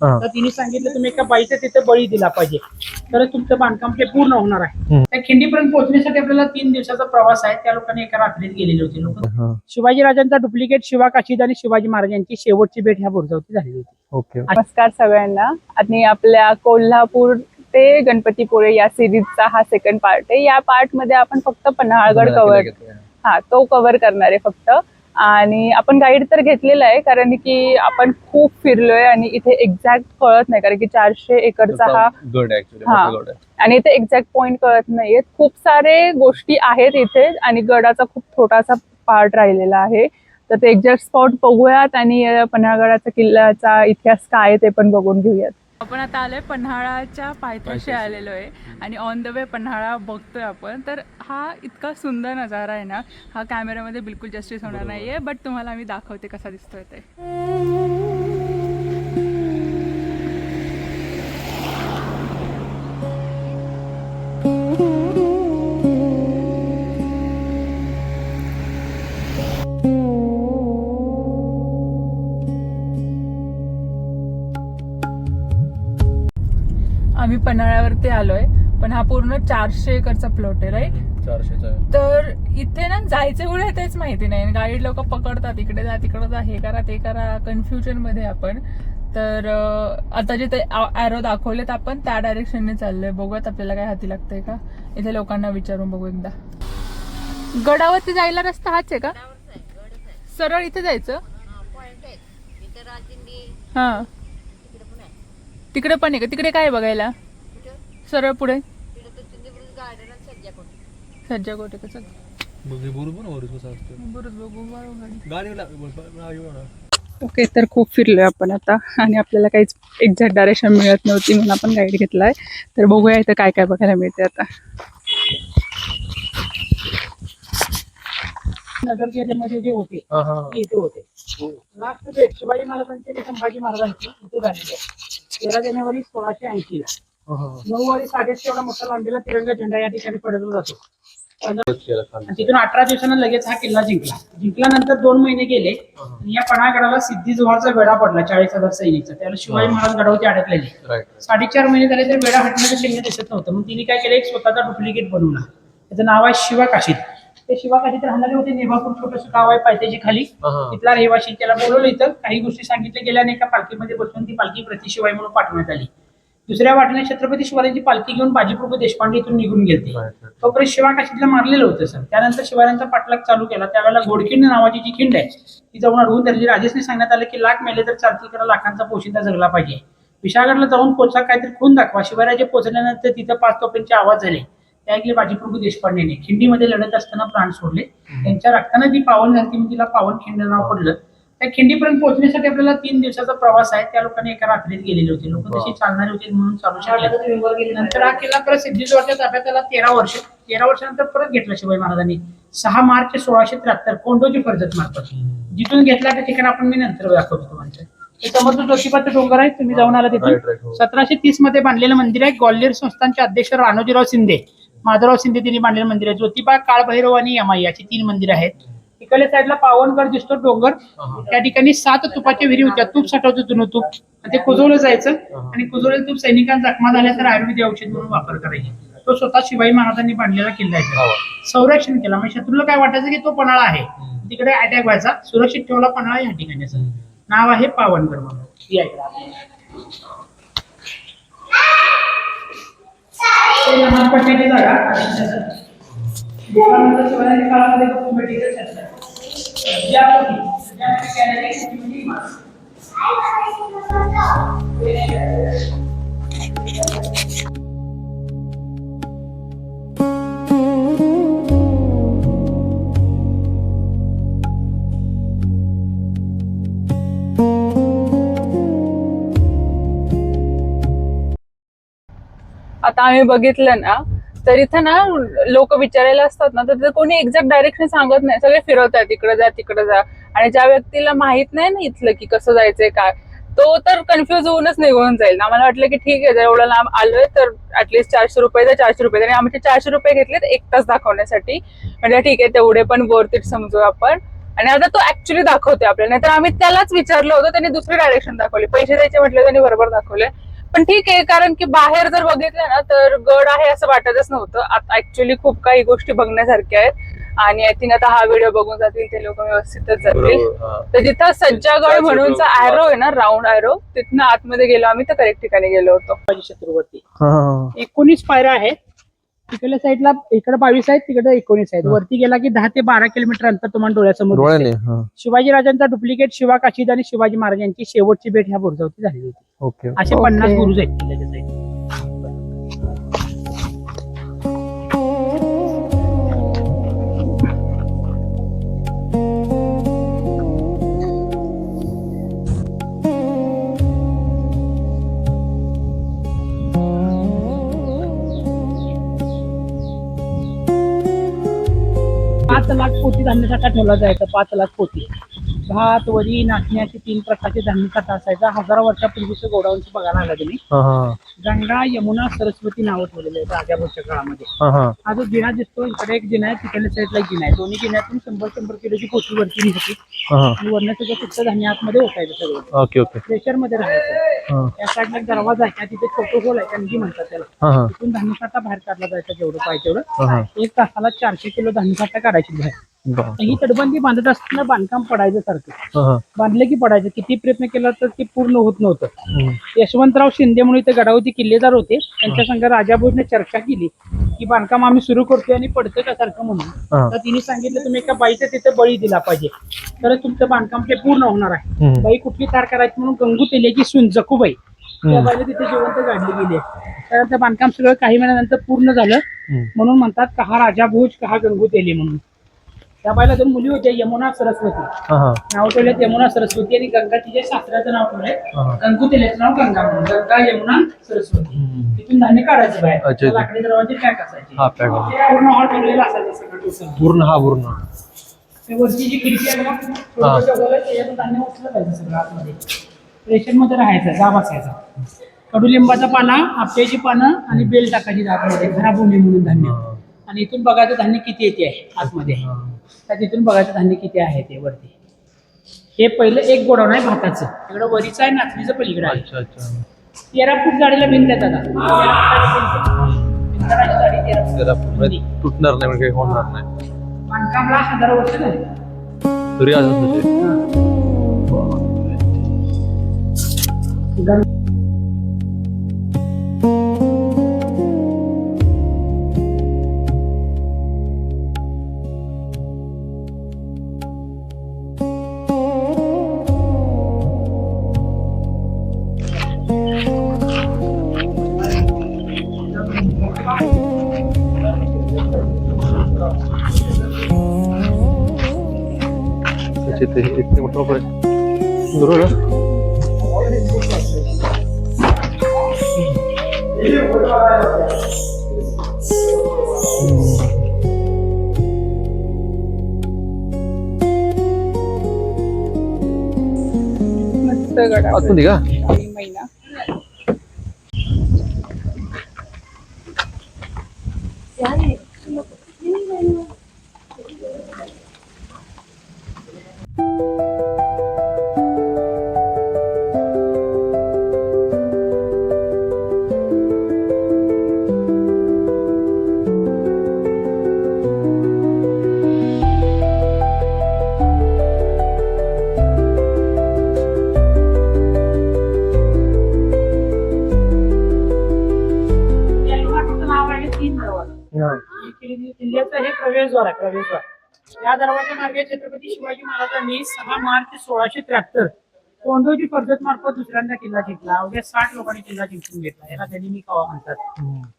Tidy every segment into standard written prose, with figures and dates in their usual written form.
तर तिने सांगितलं तुम्ही एका बाईचा तिथे बळी दिला पाहिजे तर तुमचं बांधकाम ते पूर्ण होणार आहे. त्या खिंडीपर्यंत पोहोचण्यासाठी आपल्याला 3 दिवसाचा प्रवास आहे. त्या लोकांनी एका रात्रीत गेलेले होते लोक. शिवाजी राजांचा डुप्लिकेट शिवा काशीद आणि शिवाजी महाराजांची शेवटची भेट ह्या बुरुजावरती झालेली होती. ओके. नमस्कार सगळ्यांना. आणि आपल्या कोल्हापूर ते गणपतीपुळे या सिरीजचा हा सेकंड पार्ट आहे. या पार्ट मध्ये आपण फक्त पन्हाळगड तो कव्हर करणार आहे फक्त. आणि आपण गाईड तर घेतलेला आहे कारण की आपण खूप फिरलोय आणि इथे एक्झॅक्ट कळत नाही कारण की 400 एकरचा हा गड ऍक्च्युअली. आणि इथे एक्झॅक्ट पॉइंट कळत नाहीये. खूप सारे गोष्टी आहेत इथे आणि गडाचा खूप छोटासा पार्ट राहिलेला आहे. तर ते एक्झॅक्ट स्पॉट बघूयात आणि पन्हाळगडाचा किल्ल्याचा इतिहास काय ते पण बघून घेऊयात. आपण आता आलोय पन्हाळाच्या पायथ्याशी आलेलो आहे आणि ऑन द वे पन्हाळा बघतोय आपण. तर हा इतका सुंदर नजारा आहे ना, हा कॅमेऱ्यामध्ये बिलकुल जस्टिस होणार नाहीये, बट तुम्हाला मी दाखवते कसा दिसतोय ते. आम्ही पन्हाळ्यावरती आलोय पण हा पूर्ण 400 एकरचा प्लॉट आहे, राईट? 400चा. तर इथे ना जायचं कुठे तेच माहिती नाही. गाईड लोक पकडतात, इकडे जा तिकडे जा, हे करा ते करा, कन्फ्युजन मध्ये आपण. तर आता जिथे ॲरो दाखवलेत आपण त्या डायरेक्शनने चाललोय. बघूयात आपल्याला काय हाती लागतंय का. इथे लोकांना विचारून बघू एकदा. गडावरती जायला रस्ता हाच आहे का? सरळ इथे जायचं? हा, तिकडे पण आहे का? तिकडे काय बघायला? सरळ पुढे सज्जा कोटे का? चल ओके. तर खूप फिरलोय आपण आता आणि आपल्याला काहीच एक्झॅक्ट डायरेक्शन मिळत नव्हती म्हणून आपण गाईड घेतलाय. तर बघूया इथं काय काय बघायला मिळते आता. नगर जिल्ह्यामध्ये जे होते इथे होते. लास्ट भेट शिवाजी महाराजांची आणि संभाजी महाराजांची इथे झालेली आहे 13 जानेवारी 1680 ला. 9 वारी 8:30 एवढा मोठा लांबीला तिरंगा झेंडा या ठिकाणी पडवला जातो. तिथून 18 दिवसांना लगेच हा किल्ला जिंकल्यानंतर 2 महिने गेले आणि या पन्हाळगडाला सिद्धी जोहारचा वेढा पडला 40,000 सैनिकचा. त्याला शिवाजी महाराज गडावरती अडकलेले. 4.5 महिने झाले तर वेढा हटण्याचं चिन्ह दिसत नव्हतं. मग तिने काय केलं, एक स्वतःचा डुप्लिकेट बनवला. त्याचं नाव आहे शिवा काशीद. ते शिवा काशीद राहणारे होते. नेभापूर छोटस गाव आहे पायथ्याची खाली. तिथला रहिवासी. त्याला बोलवलं इथं. काही गोष्टी सांगितल्या गेल्याने एका पालखीमध्ये बसून ती पालखी प्रतिशिवाय म्हणून पाठवण्यात आली. दुसऱ्या वाटेने छत्रपती शिवाजींची पालखी घेऊन बाजीप्रभू देशपांडे इथून निघून गेले. तोपर्यंत शिवा काशीदला मारलेलं होतं सर. त्यानंतर शिवाजींचा पाठलाग चालू केला. त्यावेळेला घोडखिंड नावाची जी खिंड आहे ती जाऊन अडवून धरली. राजेशने सांगण्यात आलं की लाख मेले तर चालतील, कारण लाखांचा पोशिंदा जगला पाहिजे. विशाळगडला जाऊन पोचा काहीतरी खून दाखवा. शिवराजे पोहोचल्यानंतर तिथं 5 तोफांचे आवाज झाले. त्या ऐकले बाजीप्रभू देशपांडेने. खिंडीमध्ये लढत असताना प्राण सोडले. त्यांच्या रक्ताने ती पावन झाली म्हणून तिला पावन खिंड नाव पडलं. त्या खिंडीपर्यंत पोहोचण्यासाठी आपल्याला 3 दिवसाचा प्रवास आहे. त्या लोकांनी एका रात्रीत गेलेले होते. लोक तशी चालणारे होते म्हणून चालू शकले. नंतर हा किल्ला परत सिद्धीजवळच्या ताब्यात आला 13 वर्ष. 13 वर्षानंतर परत घेतला शिवाजी महाराजांनी 6 मार्च 1673 कोंडोजी कर्जत मार्फत. जिथून घेतला त्या ठिकाणी आपण मी नंतर दाखवतो तुम्हाला. ते समोर जोशीपाचं डोंगर आहे, तुम्ही जाऊन आला तिथून. 1730 मध्ये बांधलेलं मंदिर आहे. ग्वाल्हेर संस्थानचे अध्यक्ष राणोजीराव शिंदे, माधवराव शिंदे त्यांनी बांधलेलं मंदिर आहे. ज्योतिबा, काळभैरव आणि यमाई याची 3 मंदिर आहेत. इकडल्या साईडला पावनगड दिसतो डोंगर. त्या ठिकाणी 7 तुपाच्या विहिरी होत्या. तूप साठवतो जुनं तूप. ते कुजवलं जायचं आणि कुजवलेलं तूप सैनिकांना जखमा झाल्या तर आयुर्वेदिक औषध म्हणून वापर करायचे. तो स्वतः शिवाजी महाराजांनी बांधलेला किल्ला आहे. संरक्षण केला म्हणजे शत्रूला काय वाटायचं की तो पन्हाळा आहे, तिकडे अटॅक व्हायचा. सुरक्षित ठेवला पन्हाळा या ठिकाणी. नाव आहे पावनगड म्हणून. आता आम्ही बघितलं ना तर इथं ना लोक विचारायला असतात ना तर कोणी एक्झॅक्ट डायरेक्शन सांगत नाही. सगळे फिरवतात इकडे जा तिकडे जा. आणि ज्या व्यक्तीला माहित नाही ना इथलं की कसं जायचंय काय, तो तर कन्फ्युज होऊनच निघून जाईल. आम्हाला वाटलं की ठीक आहे जर एवढं लांब आलोय तर ऍटलीस्ट 400 रुपये तर 400 रुपये. आणि आमचे 400 रुपये घेतलेत 1 तास दाखवण्यासाठी. म्हणजे ठीक आहे तेवढे पण वर्थ इट समजू आपण. आणि आता तो ऍक्च्युली दाखवते आपल्याला. नाहीतर आम्ही त्यालाच विचारलं होतं, त्यांनी दुसरी डायरेक्शन दाखवली. पैसे द्यायचे म्हटले त्यांनी बरोबर दाखवले. पण ठीक आहे, कारण की बाहेर जर बघितलं ना तर गड आहे असं वाटतच नव्हतं. आता ऍक्च्युली खूप काही गोष्टी बघण्यासारख्या आहेत. आणि आय थिंक आता हा व्हिडिओ बघून जातील ते लोक व्यवस्थितच जातील. तर जिथं सज्जागड म्हणूनचा ऍरो आहे ना, राऊंड ऍरो, तिथनं आतमध्ये गेलो आम्ही, तर करेक्ट ठिकाणी गेलो होतो. छत्रपती 19 पायऱ्या आहेत. तिकडल्या साईडला इकडे 22 आहेत, तिकडे 19 आहेत. वरती गेला की 10 ते 12 किलोमीटर अंतर तुम्हाला डोळ्यासमोर दिसेल. शिवाजी राजांचा डुप्लिकेट शिवा काशीद आणि शिवाजी महाराजांची शेवटची भेट ह्या बुरुजावरती झालेली होती. असे 50 बुरुज आहेत किल्ल्याच्या साईड. पाच लाख पोती धान्यसाठा ठेवला जायचा. 5 लाख पोती भात, वरी, नाचण्याचे 3 प्रकारचे धान्यसाठा असायचा. हजारो वर्षापूर्वीचं गोडाऊन बघायला आला तुम्ही. गंगा, यमुना, सरस्वती नावं ठेवलेले आहेत राजाभाऊच्या काळामध्ये. हा जो जिना दिसतो, इकडे एक जिना आहे, तिकडल्या साईडला एक जिना आहे. दोन्ही जिन्यातून 100 किलोची पोती वरती निघते आणि वरनं सगळं फक्त धान्य आतमध्ये ओकायचं सगळं. प्रेशर मध्ये राहायचं. त्या साईडला एक दरवाजा आहे, तिथे छोटं होल आहे, त्यांनी म्हणतात त्याला. तिथून धान्यसाठा बाहेर काढला जायचा जेवढं पाहिजे तेवढं. 1 तासाला 400 किलो धान्यसाठा काढायची बाहेर. ही तटबंदी बांधत असताना बांधकाम पडायचं सारखं. बांधलं की पडायचं. किती प्रयत्न केला तर ते पूर्ण होत नव्हतं. यशवंतराव शिंदे म्हणून इथे गडावरती किल्लेदार होते. त्यांच्या संघ राजाभाऊने चर्चा केली की बांधकाम आम्ही सुरू करतोय आणि पडतं का सारखं म्हणून. तर तिने सांगितलं तुम्ही एका बाईचा तिथे बळी दिला पाहिजे तर तुमचं बांधकाम ते पूर्ण होणार आहे. बाई कुठली तार करायची म्हणून गंगू तेल्याची सून जकूबाई त्या बाईला तिथे जिवंत गाडली गेली. त्यानंतर बांधकाम सगळं काही महिन्यानंतर पूर्ण झालं. म्हणून म्हणतात कहा राजा भोज कहा गंगू तेली म्हणून. त्या बाईला 2 मुली होत्या, यमुना, सरस्वती. नाव ठेवले यमुना सरस्वती. आणि गंगा तिच्या सासऱ्याचं नाव ठेवलंय गंगू तेल्याचं नाव गंगा म्हणून. गंगा, यमुना, सरस्वती. तिथून धान्य काढायचं बाहेर. लाकडी दरवाजे पॅक असायचे. पूर्ण हॉल ठेवलेला असायचा सगळं पूर्ण. वरची जी खिडकी आहे ना, त्याच्यातून धान्य उचललं जायचं सगळं आतमध्ये. रेशन मध्ये राहायचं, जा बसायचा. कडुलिंबाचा पाना, आपट्याची पानं आणि बेल टाकायची आतमध्ये, खराब होणे म्हणून धान्य. आणि इथून बघायचं धान्य किती येते आहे आतमध्ये. त्या तिथून बघायचं धान्य किती आहे ते वरती. हे पहिलं एक गोडाऊन आहे भाताचं. इकडं वरीचं आहे, नाचणीचं पलीकडे आहे. 13 फूट जाडीला भिंत आहे दादा. तुटणार नाही म्हणजे होणार नाही. बांधकामला 1000 वर्ष झाली. तरी अजून इतने मोठं बरोबर. मस्त गड आतून का महिना. किल्ल्याचं हे प्रवेशद्वार आहे. प्रवेशद्वार या दरवाजा मार्गे छत्रपती शिवाजी महाराजांनी 6 मार्च 1673 कोंडोजी कर्जत मार्फत दुसऱ्यांदा किल्ला जिंकला. अवघ्या 60 लोकांनी किल्ला जिंकून घेतला. याला त्यांनी मी कावा म्हणतात.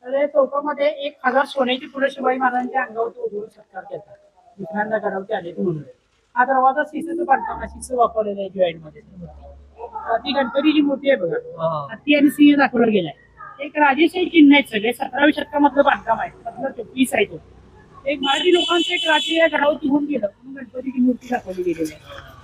तर या चौकामध्ये 1000 सोन्याची फुलं शिवाजी महाराजांच्या अंगावरती उधळून सत्कार केला. दुसऱ्यांदा गडावरती आले म्हणून. हा दरवाजा शिसेचं बांधकाम शिस वापरलेलं आहे जॉईंट मध्ये. ती गणपतीची मूर्ती आहे बघा. हत्ती आणि सिंह दाखवलं गेलाय. एक राजेशाही चिन्ह आहेत सगळे. 17व्या शतकामधलं बांधकाम आहे. 1724 आहे तो. एक मराठी लोकांचं एक राज्य या गडावरती होऊन गेलं म्हणून गणपतीची मूर्ती दाखवली गेलेली आहे.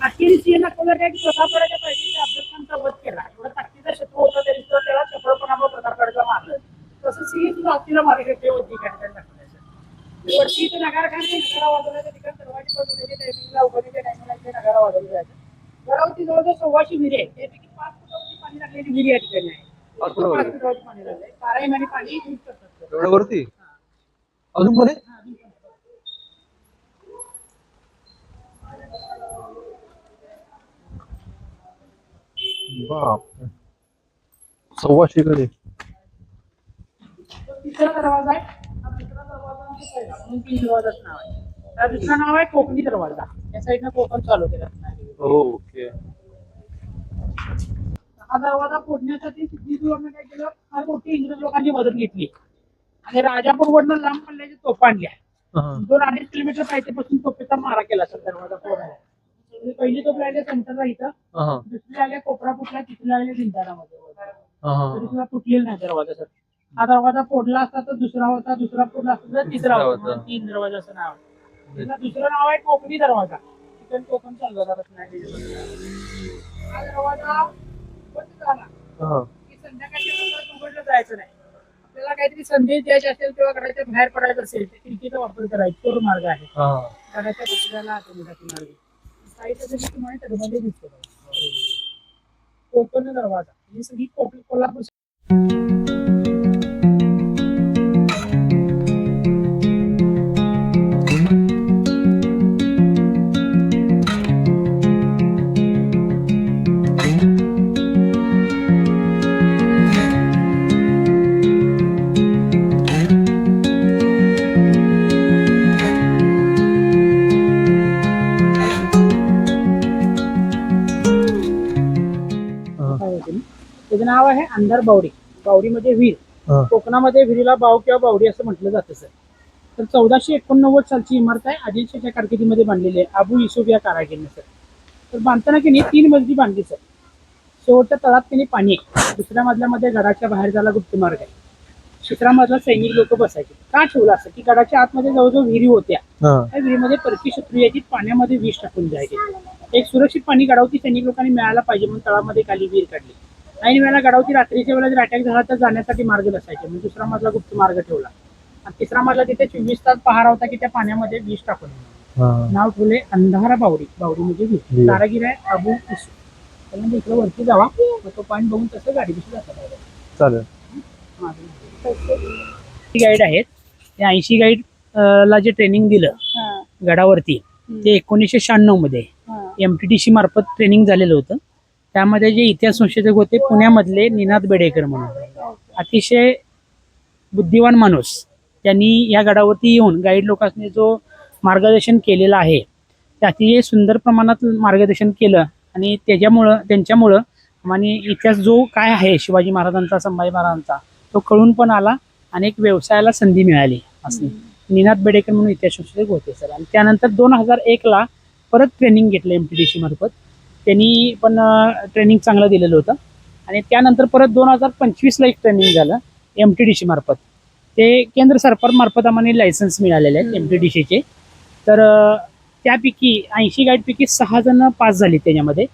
हत्ती आणि सिंह दाखवलं काय की प्रतापगडाच्या पाहिजे अफजलखानचा वध केला. एवढा ताकदीचा शत्रू होता तरी सुद्धा त्याला चपळपणामुळे प्रतापगडला मारलं. तसं सिंह सुद्धा हत्तीला मारले ते वरती दाखवण्याचं. वरती नगारखाने नगारा वाजवण्याच्या ठिकाणी दरवाजे बनवण्याच्या टायमिंगला उघडण्याच्या टायमिंगला गडाला वाजवलं जायचं. गडावरती जवळजवळ 1,600 विहिरी आहे, त्यापैकी 5 फुटावरती पाणी लागलेली विहिरी या ठिकाणी आहे. 5 5 फुटावरती? फुटावरती पाणी लागलंय. काराईम आणि पाणी यूज करतात. एवढ्या वरती अजून पण आहे? हा, अजून पण. बाप 1,600 कडे. तो तिसरा दरवाजा आहे. हा दुसरा दरवाजा म्हणजे पहिला, म्हणून 3 दरवाजाचं नाव आहे. हा दुसरा नाव आहे कोकणी दरवाजा. या साईडनं कोकण चालू केलं. ओके. हा दरवाजा फोडण्यासाठी सिद्धीजवळनं काय केलं, फार मोठी इंग्रज लोकांची मदत घेतली आणि राजापूरवरनं लांब पल्ल्याच्या तोफा आणल्या. 2-2.5 किलोमीटर पायथ्यापासून तोफेचा मारा केला सर दरवाजा फोडायला. पहिली तोफ लागली सेंटरला इथं, दुसरी आल्या कोपरा फुटला, तिसरी लागली भिंतारामध्ये. तरी सुद्धा तुटलेला नाही दरवाजा सर. हा दरवाजा फोडला असता तर दुसरा होता, दुसरा फोडला असता तर तिसरा होता. 3 दरवाजाचं नाव आहे. त्याला दुसरं नाव आहे कोकणी दरवाजा. तिथं कोकण चालू जात नाही. हा दरवाजा बंद झाला की संध्याकाळच्या नंतर उघडलं जायचं नाही. आपल्याला काहीतरी संदेश द्यायचे असेल किंवा घराच्या बाहेर पडायचं असेल तर खिडकीचा वापर करायचा. तो मार्ग आहे घराच्या बाहेरला आतमध्ये मार्ग. साहित्य तुम्हाला त्यामध्ये दिसतो. कोकण दरवाजा ही सगळी कोल्हापूर. त्याचं नाव आहे अंधार बावडी. बावडीमध्ये विहीर. कोकणामध्ये विहिरीला बाव किंवा बावडी असं म्हटलं जातं सर. तर 1489 सालची इमारत आहे. आदिलशाच्या कारकिर्दीमध्ये बांधलेली आहे अबू युसुफ या कारागीरने सर. तर बांधताना की नाही 3 मजली बांधली सर. शेवटच्या तळात की नाही पाणी आहे. दुसऱ्या मजल्यामध्ये गडाच्या बाहेर जायला गुप्त मार्ग आहे. तिसरा मजला सैनिक लोक बसायचे. का ठेवला असं की गडाच्या आतमध्ये जवळजवळ विहिरी होत्या. त्या विहिरीमध्ये परकी शत्रू याची पाण्यामध्ये विष टाकून जायचे. एक सुरक्षित पाणी गडावती सैनिक लोकांनी मिळायला पाहिजे म्हणून तळामध्ये खाली विहीर काढली. आणि वेळेला गडावती रात्रीच्या वेळेला जर अटॅक झाला तर जाण्यासाठी मार्ग नसायचे. म्हणजे दुसरा मजला गुप्त मार्ग ठेवला. आणि तिसरा मजला तिथे 24 तास पहारा होता की त्या पाण्यामध्ये विष टाकून. नाव ठेवले अंधारा बावडी. बावडी म्हणजे विहीर. कारागीर आहे अबू युसुफ. त्यानंतर इकडे वरती जावा, तो पाणी बघून तसं गाडी दिसू जातात. चालेल. गाईड आहेत. ते 80 गाईड ला जे ट्रेनिंग दिलं गडावरती ते 1996 मध्ये MTDC मार्फत ट्रेनिंग झालेलं होतं. त्यामध्ये जे इतिहास संशोधक होते पुण्यामधले निनाद बेडेकर म्हणून, अतिशय बुद्धिवान माणूस. त्यांनी या गडावरती येऊन गाईड लोकांनी जो मार्गदर्शन केलेलं आहे ते अतिशय सुंदर प्रमाणात मार्गदर्शन केलं. आणि त्यांच्यामुळं आणि इतिहास जो काय आहे शिवाजी महाराजांचा, संभाजी महाराजांचा, तो कळून पण आला आणि एक व्यवसायाला संधी मिळाली. असं निनाद बेडेकर म्हणून इतिहास संशोधक होते सर. आणि त्यानंतर 2001 ला परत ट्रेनिंग घेतलं MTDC मार्फत. त्यांनी पण ट्रेनिंग चांगलं दिलेलं होतं. आणि त्यानंतर परत 2025 ला एक ट्रेनिंग झालं MTDC मार्फत. ते केंद्र सरकार मार्फत आम्हाला लायसन्स मिळालेले आहेत MTDCचे. तर त्यापैकी 80 गाईडपैकी 6 जण पास झाली. त्याच्यामध्ये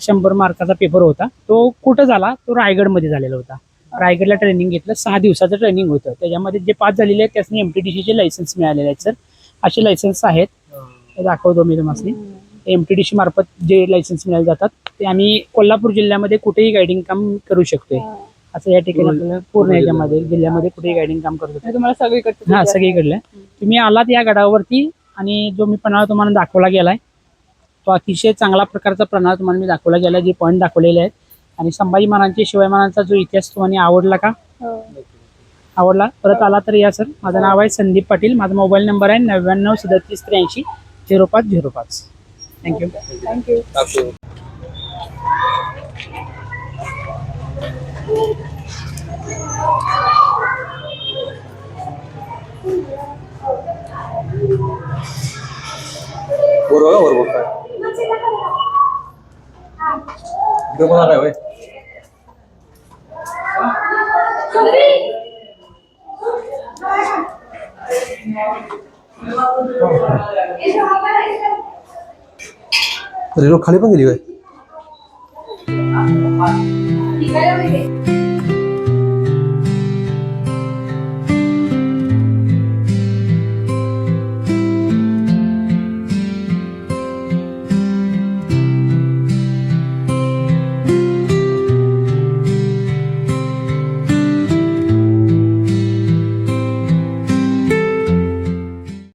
100 मार्काचा पेपर होता. तो कुठं झाला, तो रायगडमध्ये झालेला होता. रायगडला ट्रेनिंग घेतलं. 6 दिवसाचं ट्रेनिंग होतं. त्याच्यामध्ये जे पास झालेले आहेत त्यासनी MTDCचे लायसन्स मिळालेले आहेत सर. असे लायसन्स आहेत, दाखवतो मी तुम्हाला. MTDC मार्फत जे लायसन्स मिळाले जातात ते आम्ही कोल्हापूर जिल्ह्यामध्ये कुठेही गायडिंग काम करू शकतोय. असं या ठिकाणी आपल्याला पूर्ण याच्यामध्ये जिल्ह्यामध्ये कुठेही गायडिंग काम करू शकतो. तुम्हाला सगळीकडे हा सगळीकडलं. तुम्ही आलात या गडावरती आणि जो मी पन्हाळा तुम्हाला दाखवला गेलाय तो अतिशय चांगला प्रकारचा पन्हाळा तुम्हाला मी दाखवला गेला. जे पॉईंट दाखवलेले आहेत. आणि संभाजी महाराजांचे, शिवाजी महाराजांचा जो इतिहास तुम्हाला आवडला का? आवडला? परत आला तर या सर. माझं नाव आहे संदीप पाटील. माझा मोबाईल नंबर आहे 9937830505. थँक्यू. थँक्यू. बरोबर काय काय होय. खाली पण गेली काय?